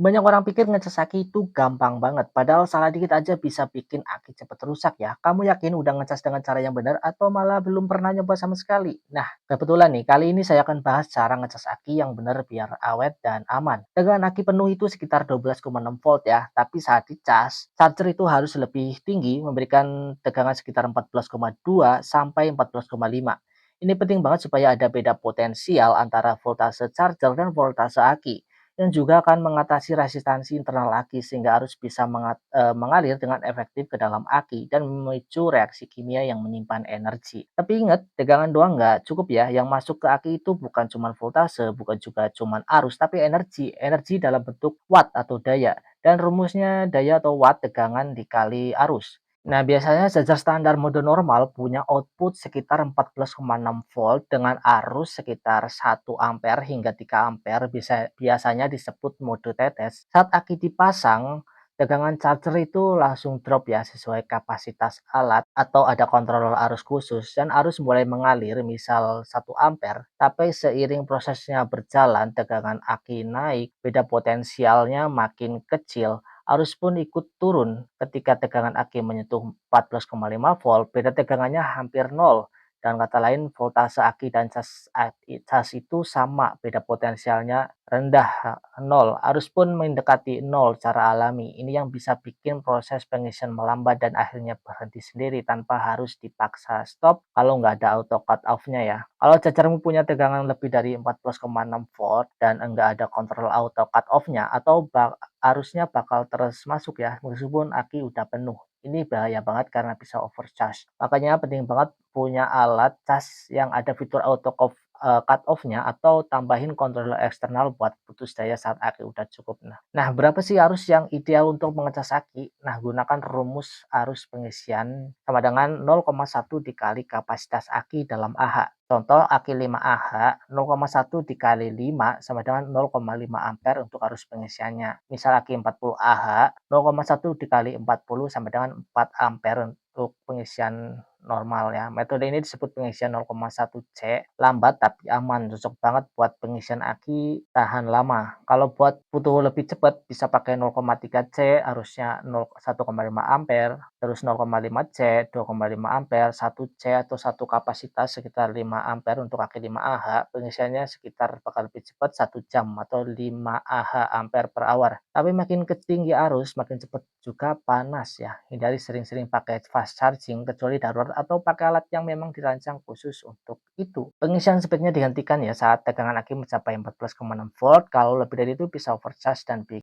Banyak orang pikir ngecas aki itu gampang banget, padahal salah dikit aja bisa bikin aki cepet rusak ya. Kamu yakin udah ngecas dengan cara yang benar atau malah belum pernah nyoba sama sekali? Nah, kebetulan nih, kali ini saya akan bahas cara ngecas aki yang benar biar awet dan aman. Tegangan aki penuh itu sekitar 12,6 volt ya, tapi saat dicas, charger itu harus lebih tinggi, memberikan tegangan sekitar 14,2 sampai 14,5. Ini penting banget supaya ada beda potensial antara voltase charger dan voltase aki yang juga akan mengatasi resistansi internal aki sehingga arus bisa mengalir dengan efektif ke dalam aki dan memicu reaksi kimia yang menyimpan energi. Tapi ingat, tegangan doang nggak cukup ya. Yang masuk ke aki itu bukan cuma voltase, bukan juga cuma arus, tapi energi. Energi dalam bentuk watt atau daya. Dan rumusnya daya atau watt tegangan dikali arus. Nah, biasanya charger standar mode normal punya output sekitar 14,6 volt dengan arus sekitar 1 ampere hingga 3 ampere, biasanya disebut mode tetes. Saat aki dipasang, tegangan charger itu langsung drop ya sesuai kapasitas alat atau ada kontrol arus khusus dan arus mulai mengalir misal 1 ampere, tapi seiring prosesnya berjalan tegangan aki naik, beda potensialnya makin kecil. Arus pun ikut turun ketika tegangan aki menyentuh 14,5 volt, beda tegangannya hampir nol. Dan kata lain, voltase aki dan cas itu sama, beda potensialnya rendah, nol. Arus pun mendekati nol secara alami. Ini yang bisa bikin proses pengisian melambat dan akhirnya berhenti sendiri tanpa harus dipaksa stop kalau nggak ada auto cut off-nya ya. Kalau cacarmu punya tegangan lebih dari 14,6 volt dan enggak ada kontrol auto cut off-nya atau arusnya bakal terus masuk ya, meskipun aki udah penuh. Ini bahaya banget karena bisa overcharge. Makanya penting banget punya alat cas yang ada fitur cut off-nya atau tambahin controller eksternal buat putus daya saat aki udah cukup. Nah, berapa sih arus yang ideal untuk mengecas aki? Nah, gunakan rumus arus pengisian sama dengan 0,1 dikali kapasitas aki dalam Ah. Contoh aki 5 Ah, 0,1 dikali 5 sama dengan 0,5 ampere untuk arus pengisiannya. Misal aki 40 Ah, 0,1 dikali 40 sama dengan 4 ampere untuk pengisian normal ya. Metode ini disebut pengisian 0,1 C, lambat tapi aman, cocok banget buat pengisian aki tahan lama. Kalau buat butuh lebih cepat bisa pakai 0,3 C, arusnya 1,5 ampere, terus 0,5 C, 2,5 ampere, 1 C atau satu kapasitas sekitar 5 ampere untuk aki 5 Ah. Pengisiannya sekitar bakal lebih cepat 1 jam atau 5 Ah ampere per hour. Tapi makin tinggi arus, makin cepat juga panas ya. Hindari sering-sering pakai fast charging kecuali darurat atau pakai alat yang memang dirancang khusus untuk itu. Pengisian sebaiknya dihentikan ya saat tegangan aki mencapai 14,6 volt. Kalau lebih dari itu bisa overcharge dan